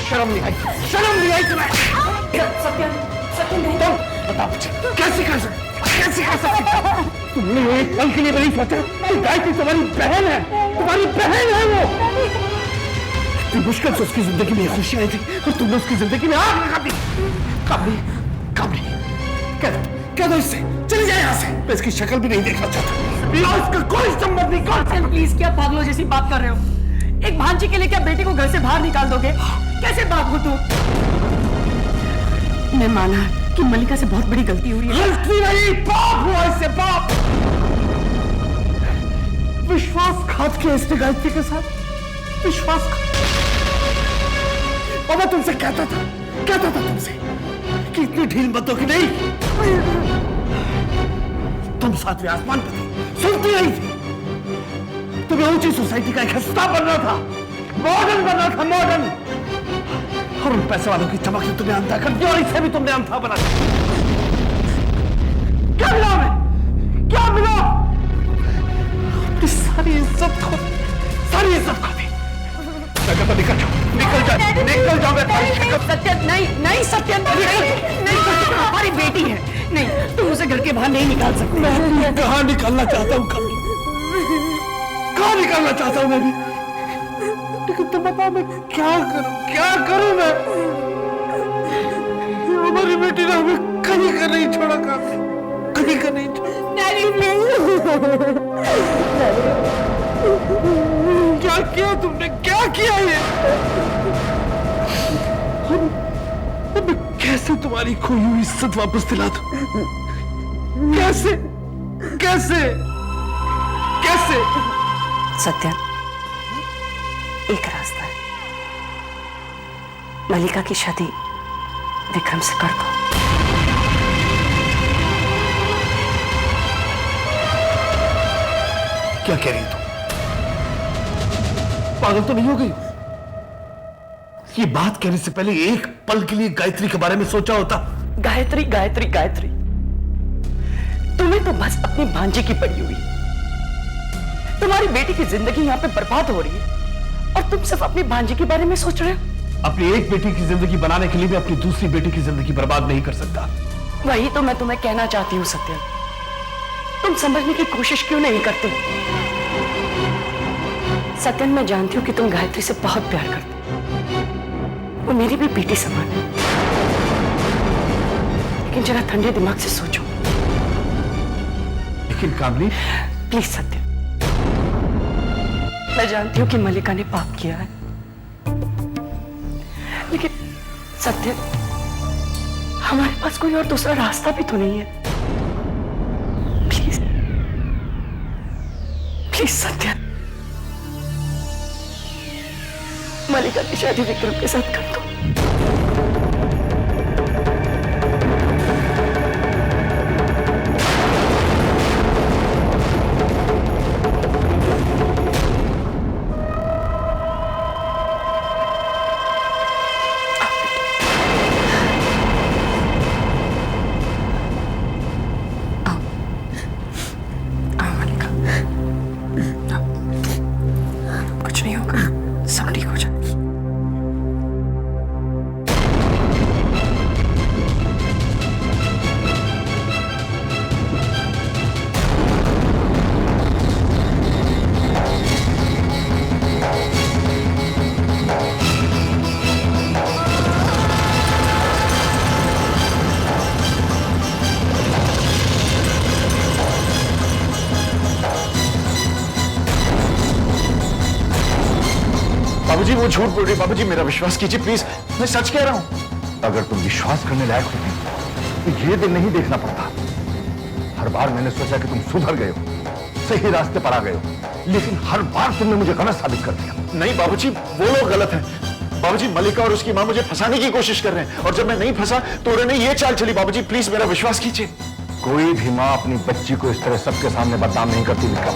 शर्म नहीं आई? शर्म नहीं आई तुम्हें? सत्यन, सत्यन नहीं। तुम बताओ मुझे कैसे कर सकते? कैसे कर सकते? तुमने एक पल के लिए नहीं सोचा कि गायत्री तुम्हारी बहन है, तुम्हारी बहन है वो। इतनी मुश्किल से उसकी जिंदगी में खुशी आई थी और तुमने उसकी जिंदगी में आग लगा दी। कामनी, कामनी, कह दो इससे, चले जाए यहाँ से। मैं इसकी शक्ल भी नहीं देखना चाहता। इसका कोई संबंध नहीं। सत्यन प्लीज, क्या पागलों जैसी बात कर रहे हो? एक भांजी के लिए क्या बेटे को घर से बाहर निकाल दोगे? कैसे बाप हो तुम? मैं माना कि मल्लिका से बहुत बड़ी गलती हुई है। गलती नहीं, पाप हुआ इससे, पाप। विश्वासघात किया इसने गायत्री के साथ, विश्वासघात। और मैं तुमसे कहता था तुमसे कि इतनी ढील मत दो कि नहीं। तुम सातवें आसमान पर थी, सुनती नहीं थी। तुम्हें ऊंची सोसाइटी का एक हिस्सा बनना था, मॉडर्न बनना था, मॉडर्न। और उन पैसे वालों की चमक ने तुम्हें अंधा कर दिया और इसे भी तुमने अंधा बना दिया। क्या मिला हमें? क्या मिला? अपनी सारी इज्जत खो दी। मैं कहता निकल जाओ, निकल जाओ। सत्यन नहीं, नहीं सत्यन नहीं, हमारी बेटी है। नहीं, तुम उसे घर के बाहर नहीं निकाल सकते। मैं कहाँ निकलना चाहता हूँ कभी, कहाँ निकलना चाहता हूँ मैं भी। लेकिन तुम बताओ मैं क्या करूँ मैं? हमारी बेटी ने हमें कहीं का नहीं छोड़ा, कहीं का नहीं छोड़ा। क्या किया तुमने? क्या किया ये? मैं कैसे तुम्हारी खोई हुई इज्जत वापस दिला दूं? कैसे कैसे कैसे? सत्यन, एक रास्ता है। मल्लिका की शादी विक्रम से कर दो। क्या कह रही हो तुम? पागल तो नहीं हो गई? ये बात कहने से पहले एक पल के लिए गायत्री के बारे में सोचा होता। गायत्री, गायत्री, गायत्री, तुम्हें तो बस अपनी भांजी की पड़ी हुई। तुम्हारी बेटी की जिंदगी यहाँ पे बर्बाद हो रही है और तुम सिर्फ अपनी भांजी के बारे में सोच रहे हो। अपनी एक बेटी की जिंदगी बनाने के लिए मैं अपनी दूसरी बेटी की जिंदगी बर्बाद नहीं कर सकता। वही तो मैं तुम्हें कहना चाहती हूँ सत्यन। तुम समझने की कोशिश क्यों नहीं करते? सत्यन, मैं जानती हूँ कि तुम गायत्री से बहुत प्यार करते हो। वो मेरी भी बेटी समान है। लेकिन जरा ठंडे दिमाग से सोचो। लेकिन कामनी, प्लीज सत्यन, मैं जानती हूँ कि मल्लिका ने पाप किया है, लेकिन सत्यन, हमारे पास कोई और दूसरा रास्ता भी तो नहीं है। प्लीज प्लीज सत्यन, मल्लिका की शादी विक्रम के साथ कर दो। कुछ नहीं होगा, सब ठीक हो जाए। बाबूजी वो झूठ बोल रही है। बाबूजी मेरा विश्वास कीजिए प्लीज, मैं सच कह रहा हूं। अगर तुम विश्वास करने लायक होते तो ये दिन नहीं देखना पड़ता। हर बार मैंने सोचा कि तुम सुधर गए हो, सही रास्ते पर आ गए हो, लेकिन हर बार तुमने मुझे गलत साबित कर दिया। नहीं बाबूजी, वो लोग गलत हैं। बाबूजी मल्लिका और उसकी मां मुझे फंसाने की कोशिश कर रहे हैं और जब मैं नहीं फंसा तो उन्होंने ये चाल चली। बाबूजी प्लीज मेरा विश्वास कीजिए। कोई भी मां अपनी बच्ची को इस तरह सबके सामने बदनाम नहीं करती विक्रम।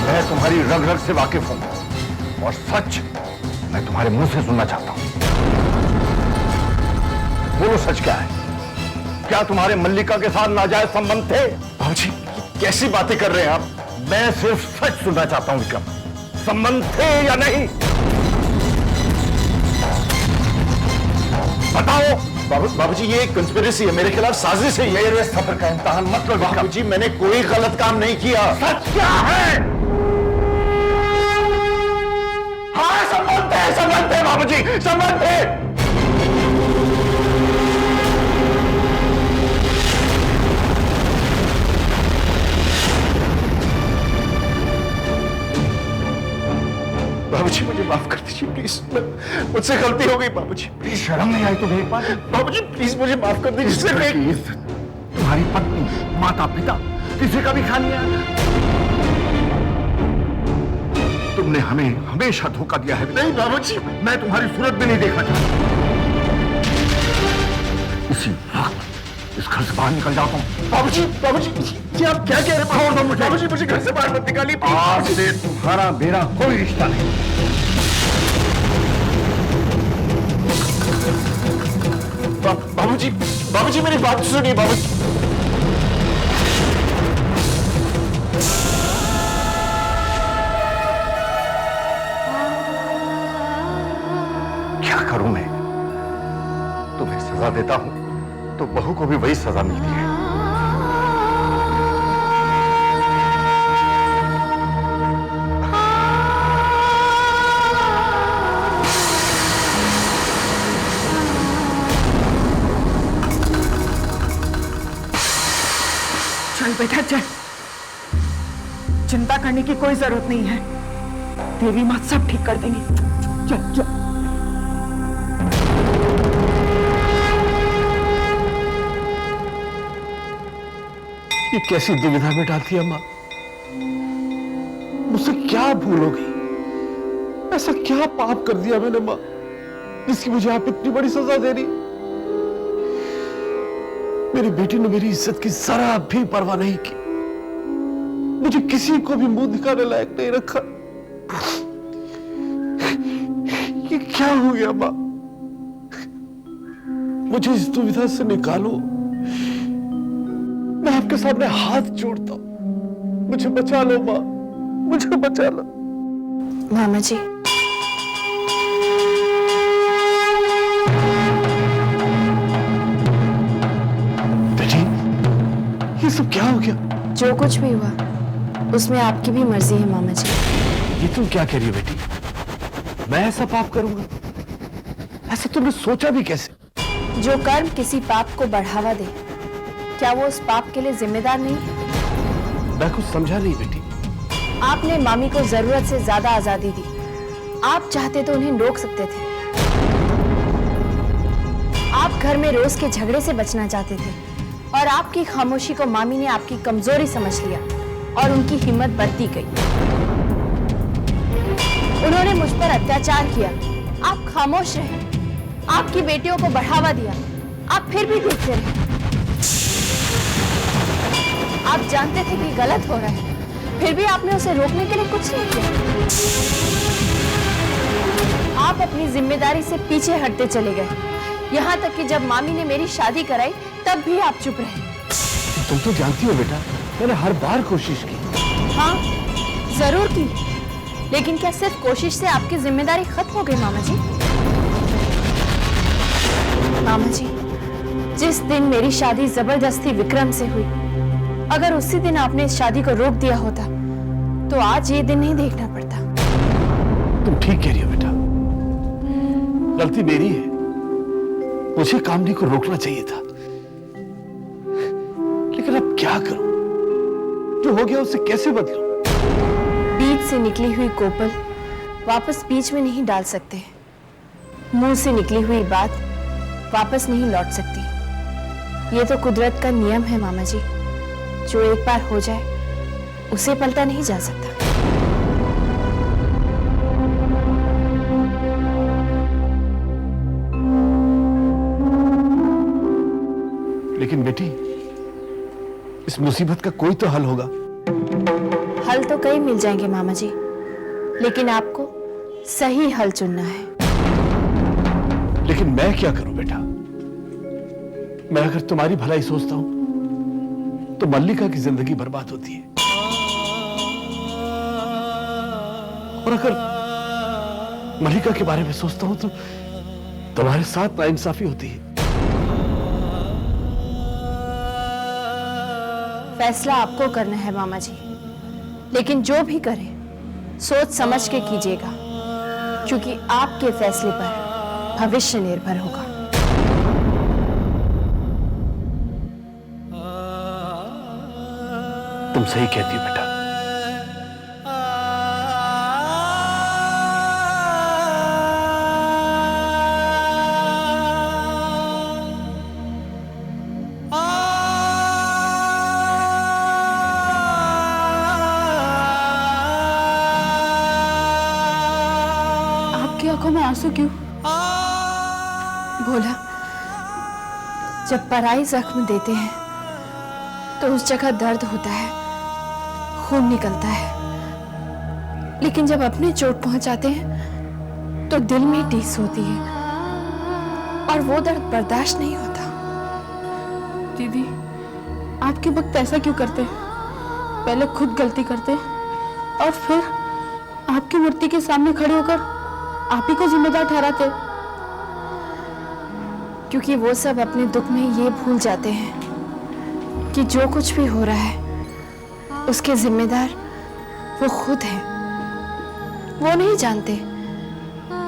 मैं तुम्हारी रग रग से वाकिफ हूं और सच मैं तुम्हारे मुंह से सुनना चाहता हूं। बोलो सच क्या है? क्या तुम्हारे मल्लिका के साथ नाजायज संबंध थे? बाबूजी कैसी बातें कर रहे हैं आप? मैं सिर्फ सच सुनना चाहता हूं विक्रम, संबंध थे या नहीं? बताओ। बाबूजी ये एक कंस्पिरेसी है, मेरे खिलाफ साजिश है। मेरे सफर का इम्तिहान मत लो बाबूजी, मैंने कोई गलत काम नहीं किया। सच क्या है? हाँ संबंध है बाबूजी, संबंध है। बाबूजी मुझे माफ कर दीजिए प्लीज, मुझसे गलती हो गई बाबूजी। प्लीज शर्म नहीं आई तुम्हें एक बात? बाबूजी प्लीज मुझे माफ कर दीजिए। सिर्फ एक इज्जत, तुम्हारी पत्नी, माता पिता, किसी का भी ख्याल नहीं आया। तुमने हमें हमेशा धोखा दिया है। नहीं बाबूजी, मैं तुम्हारी सूरत भी नहीं देखना चाहता। इसी वक्त इस घर से बाहर निकल जाता हूँ। बाबूजी ये आप क्या कह रहे हैं? छोड़ दो मुझे बाबूजी, मुझे घर से बाहर मत निकालिए। आज से तुम्हारा मेरा कोई रिश्ता नहीं। बाबूजी मेरी बात सुनिए बाबूजी। क्या करूं मैं? तुम्हें सजा देता हूं तो बहू को भी वही सजा मिलती है। चल बेटा चल, चिंता करने की कोई जरूरत नहीं है, देवी माँ सब ठीक कर देंगी। चल चल। ये कैसी दुविधा में डालती है मां? मुझसे क्या भूल हो गई? ऐसा क्या पाप कर दिया मैंने मां, जिसकी मुझे आप इतनी बड़ी सजा दे रही? मेरी बेटी ने मेरी इज्जत की जरा भी परवाह नहीं की, मुझे किसी को भी मुंह दिखाने लायक नहीं रखा। ये क्या हो गया मां? मुझे इस दुविधा से निकालो, मैं आपके सामने हाथ जोड़ता हूं। मुझे बचा लो मां, मुझे बचा लो। मामा जी, बेटी ये सब क्या हो गया? जो कुछ भी हुआ उसमें आपकी भी मर्जी है मामा जी। ये तुम क्या कह रही हो बेटी? मैं ऐसा पाप करूंगा? ऐसा तुमने सोचा भी कैसे? जो कर्म किसी पाप को बढ़ावा दे, क्या वो उस पाप के लिए जिम्मेदार नहीं है? मैं कुछ समझा नहीं बेटी। आपने मामी को जरूरत से ज्यादा आजादी दी। आप चाहते तो उन्हें रोक सकते थे। आप घर में रोज के झगड़े से बचना चाहते थे और आपकी खामोशी को मामी ने आपकी कमजोरी समझ लिया और उनकी हिम्मत बढ़ती गई। उन्होंने मुझ पर अत्याचार किया, आप खामोश रहे। आपकी बेटियों को बढ़ावा दिया, आप फिर भी देखते रहे। आप जानते थे कि गलत हो रहा है, फिर भी आपने उसे रोकने के लिए कुछ नहीं किया। आप अपनी जिम्मेदारी से पीछे हटते चले गए, यहाँ तक कि जब मामी ने मेरी शादी कराई तब भी आप चुप रहे। तुम तो जानती हो बेटा, मैंने हर बार कोशिश की। हाँ जरूर की, लेकिन क्या सिर्फ कोशिश से आपकी जिम्मेदारी खत्म हो गई मामा जी? मामा जी, जिस दिन मेरी शादी जबरदस्ती विक्रम से हुई, अगर उसी दिन आपने इस शादी को रोक दिया होता तो आज ये दिन नहीं देखना पड़ता। तुम ठीक कह रही हो बेटा, गलती मेरी है, मुझे कामनी को रोकना चाहिए था। लेकिन अब क्या करूं? जो हो गया उसे कैसे बदलूं? बीच से निकली हुई कोपल वापस बीच में नहीं डाल सकते। मुंह से निकली हुई बात वापस नहीं लौट सकती। ये तो कुदरत का नियम है मामा जी, जो एक बार हो जाए उसे पलटा नहीं जा सकता। लेकिन बेटी, इस मुसीबत का कोई तो हल होगा। हल तो कई मिल जाएंगे मामा जी, लेकिन आपको सही हल चुनना है। लेकिन मैं क्या करूं बेटा? मैं अगर तुम्हारी भलाई सोचता हूं तो मल्लिका की जिंदगी बर्बाद होती है, और अगर मल्लिका के बारे में सोचता हूं तो तुम्हारे साथ नाइंसाफी होती है। फैसला आपको करना है मामा जी, लेकिन जो भी करे सोच समझ के कीजिएगा, क्योंकि आपके फैसले पर भविष्य निर्भर होगा। तुम सही कहती हो बेटा। आपकी आंखों में आंसू क्यों? बोला, जब पराई जख्म देते हैं तो उस जगह दर्द होता है, खून निकलता है, लेकिन जब अपने चोट पहुंचाते हैं तो दिल में टीस होती है और वो दर्द बर्दाश्त नहीं होता। दीदी, आपके वक्त ऐसा क्यों करते? पहले खुद गलती करते और फिर आपकी मूर्ति के सामने खड़े होकर आप ही को जिम्मेदार ठहराते, क्योंकि वो सब अपने दुख में ये भूल जाते हैं कि जो कुछ भी हो रहा है उसके जिम्मेदार वो खुद हैं। वो नहीं जानते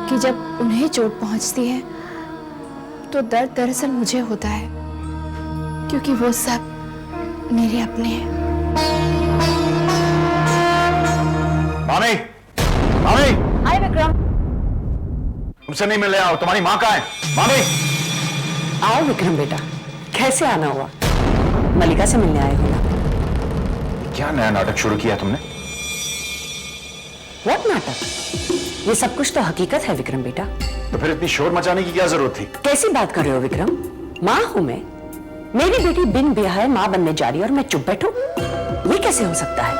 कि जब उन्हें चोट पहुंचती है तो दर्द दरअसल मुझे होता है, क्योंकि वो सब मेरे अपने हैं। मामी, मामी, हाय विक्रम। तुमसे नहीं मिलने आओ, तुम्हारी माँ कहाँ है? मामी, आओ विक्रम बेटा, कैसे आना हुआ? मलिका से मिलने आए हो ना? क्या नया नाटक शुरू किया तुमने? व्हाट नाटक? ये सब कुछ तो हकीकत है विक्रम बेटा। तो फिर इतनी शोर मचाने की क्या जरूरत थी? कैसी बात कर रहे हो विक्रम? माँ हूं मैं, मेरी बेटी बिन ब्याह माँ बनने जा रही है और मैं चुप बैठूं? ये कैसे हो सकता है?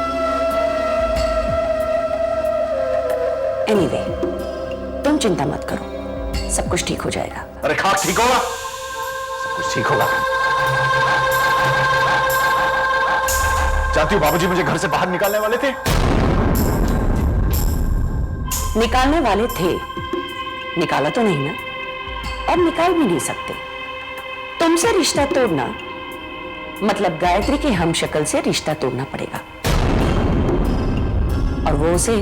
एनीवे, तुम चिंता मत करो, सब कुछ ठीक हो जाएगा। अरे खाक ठीक होगा, सब कुछ ठीक होगा। जानती हो बाबूजी मुझे घर से बाहर निकालने वाले थे। निकालने वाले थे, निकाला तो नहीं ना, और निकाल भी नहीं सकते। तुमसे रिश्ता तोड़ना मतलब गायत्री की हमशक्ल से रिश्ता तोड़ना पड़ेगा, और वो उसे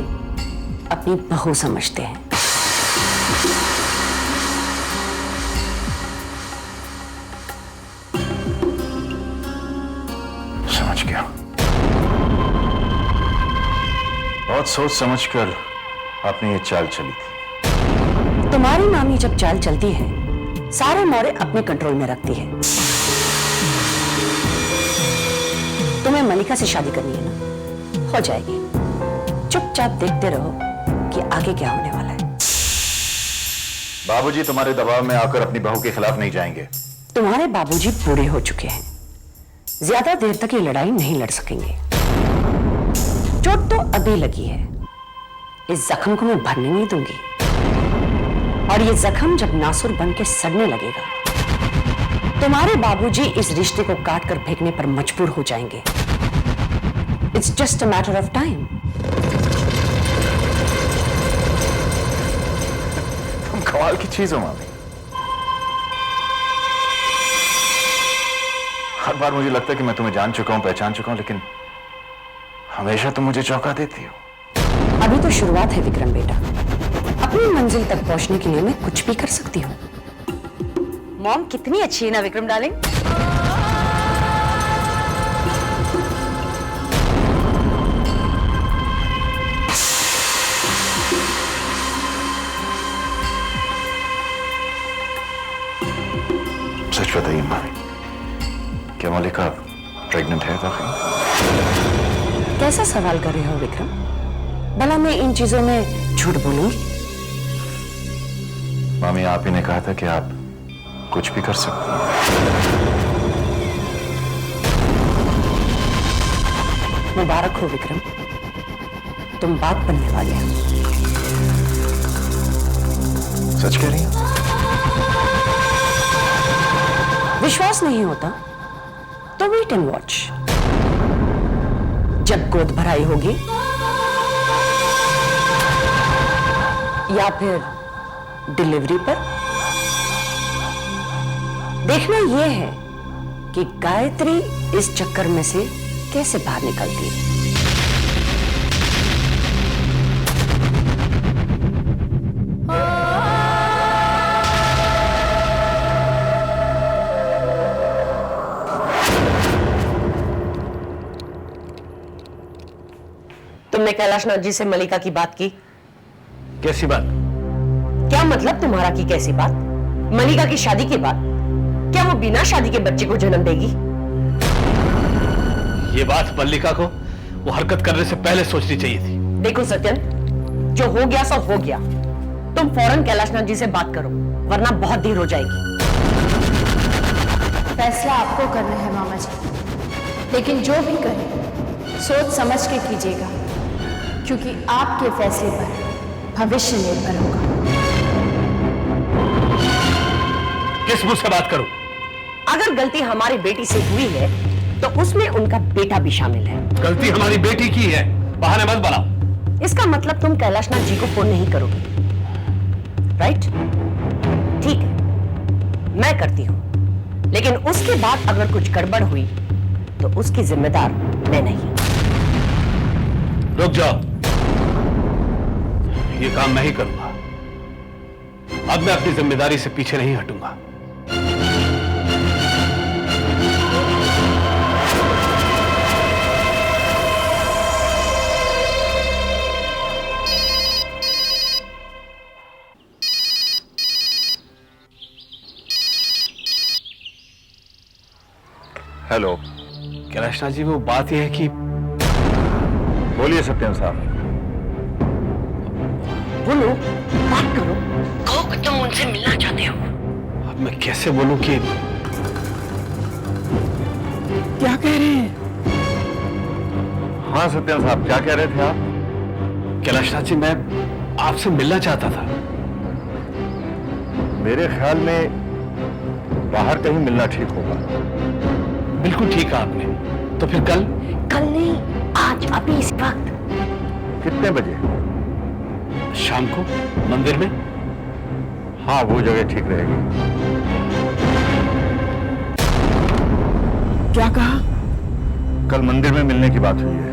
अपनी बहू समझते हैं। समझ गया। बहुत सोच समझकर आपने ये चाल चली थी। तुम्हारी मामी जब चाल चलती है सारे मोरे अपने कंट्रोल में रखती है। तुम्हें मलिका से शादी करनी है ना, हो जाएगी। चुपचाप देखते रहो कि आगे क्या होने वाला है। बाबूजी तुम्हारे दबाव में आकर अपनी बहू के खिलाफ नहीं जाएंगे। तुम्हारे बाबूजी बूढ़े हो चुके हैं, ज्यादा देर तक ये लड़ाई नहीं लड़ सकेंगे। चोट तो अभी लगी है, इस जख्म को मैं भरने नहीं दूंगी, और ये जख्म जब नासुर बन के सड़ने लगेगा तुम्हारे बाबूजी इस रिश्ते को काट कर फेंकने पर मजबूर हो जाएंगे। It's just a matter of time. तुम कमाल की चीज हो मामी। हर बार मुझे लगता है कि मैं तुम्हें जान चुका हूं, पहचान चुका हूं, लेकिन हमेशा तुम मुझे चौंका देती हो। अभी तो शुरुआत है विक्रम बेटा, अपनी मंजिल तक पहुंचने के लिए मैं कुछ भी कर सकती हूँ। मॉम कितनी अच्छी है ना विक्रम डार्लिंग। सच बताइए मामी, क्या मलिका प्रेग्नेंट है वाकई? कैसा सवाल कर रहे हो विक्रम? भला मैं इन चीजों में झूठ बोलूंगी? मामी आप ही ने कहा था कि आप कुछ भी कर सकती हैं। मुबारक हो विक्रम, तुम बाप बनने वाले हो। सच कह रही हैं? विश्वास नहीं होता तो वेट एंड वॉच। जब गोद भराई होगी या फिर डिलीवरी पर देखना यह है कि गायत्री इस चक्कर में से कैसे बाहर निकलती है। तुमने कैलाशनाथ जी से मलिका की बात की? कैसी बात? क्या मतलब तुम्हारा की कैसी बात? मलिका की शादी के बाद क्या वो बिना शादी के बच्चे को जन्म देगी? ये बात मल्लिका को वो हरकत करने से पहले सोचनी चाहिए थी। देखो सत्यन, जो हो गया सो हो गया। तुम फौरन कैलाशनाथ जी से बात करो, वरना बहुत देर हो जाएगी। फैसला आपको करना है मामा जी, लेकिन जो भी करें सोच समझ के कीजिएगा, क्योंकि आपके फैसले पर भविष्य निर्भर होगा। किस मुझ से बात करूं? अगर गलती हमारी बेटी से हुई है तो उसमें उनका बेटा भी शामिल है। गलती हमारी बेटी की है, बहाने मत बनाओ। इसका मतलब तुम कैलाशनाथ जी को फोन नहीं करोगे, राइट? ठीक है, मैं करती हूं, लेकिन उसके बाद अगर कुछ गड़बड़ हुई तो उसकी जिम्मेदार मैं नहीं। रुक जाओ, ये काम मैं ही करूंगा। अब मैं अपनी जिम्मेदारी से पीछे नहीं हटूंगा। हेलो। कैलाशनाथ जी, वो बात यह है कि बोलिए सत्यम साहब। बोलो, बात करो, कहो कि तुम उनसे मिलना चाहते हो। अब मैं कैसे बोलूं कि क्या कह रहे हैं? हाँ सत्यम साहब, क्या कह रहे थे आप? कैलाशनाथ जी, मैं आपसे मिलना चाहता था। मेरे ख्याल में बाहर कहीं मिलना ठीक होगा। बिल्कुल ठीक कहा आपने। तो फिर कल? कल नहीं, आज, अभी इस वक्त। कितने बजे? शाम को मंदिर में। हाँ, वो जगह ठीक रहेगी। क्या कहा? कल मंदिर में मिलने की बात हुई है।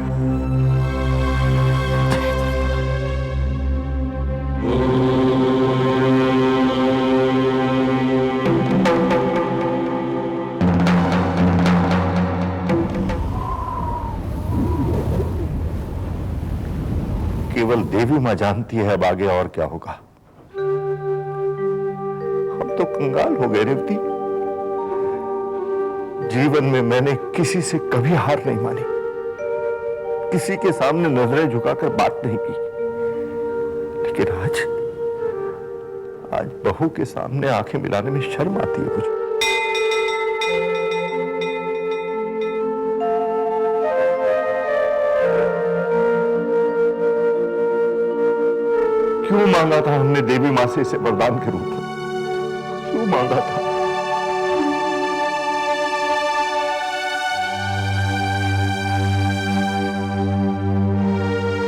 केवल देवी मां जानती है अब आगे और क्या होगा। हम तो कंगाल हो गए रेवती। जीवन में मैंने किसी से कभी हार नहीं मानी, किसी के सामने नजरें झुकाकर बात नहीं की, लेकिन आज बहू के सामने आंखें मिलाने में शर्म आती है मुझे। क्यों मांगा था हमने देवी मां से इसे वरदान के रूप में? क्यों मांगा था?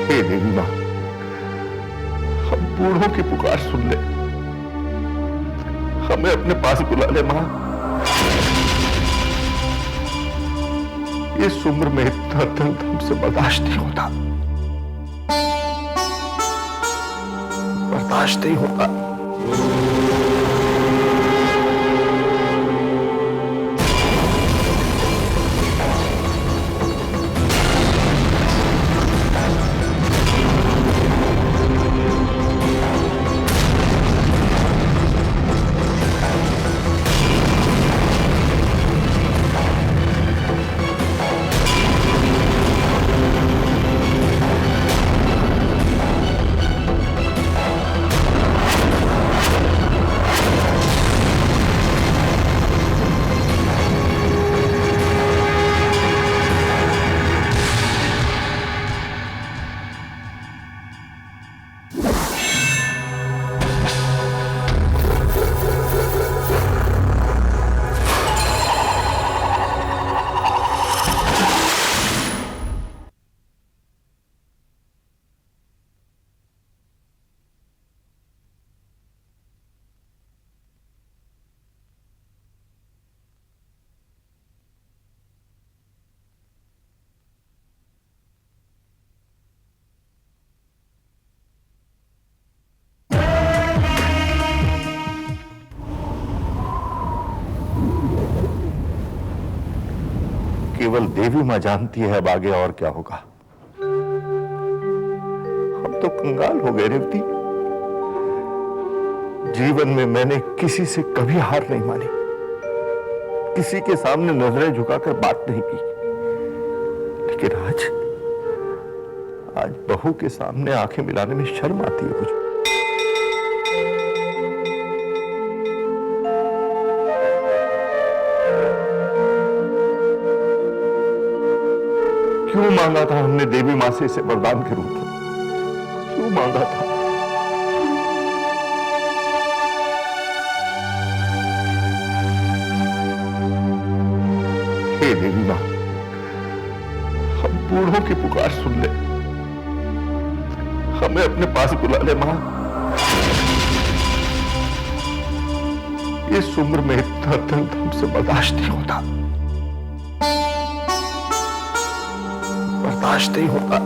हे देवी मां, हम बूढ़ों की पुकार सुन ले, हमें अपने पास बुला ले मां। इस उम्र में इतना दर्द हमसे बर्दाश्त नहीं होता, बर्दाश्त नहीं होता। केवल देवी मां जानती है अब आगे और क्या होगा। हम तो कंगाल हो गए रेवती। जीवन में मैंने किसी से कभी हार नहीं मानी, किसी के सामने नजरें झुकाकर बात नहीं की, लेकिन आज बहू के सामने आंखें मिलाने में शर्म आती है मुझे। क्यों मांगा था हमने देवी मां से इसे वरदान के रूप में? क्यों मांगा था? हे देवी मां, हम बूढ़ों की पुकार सुन ले, हमें अपने पास बुला ले मां। इस उम्र में इतना दर्द हमसे बर्दाश्त नहीं होता, बर्दाश्त नहीं होता।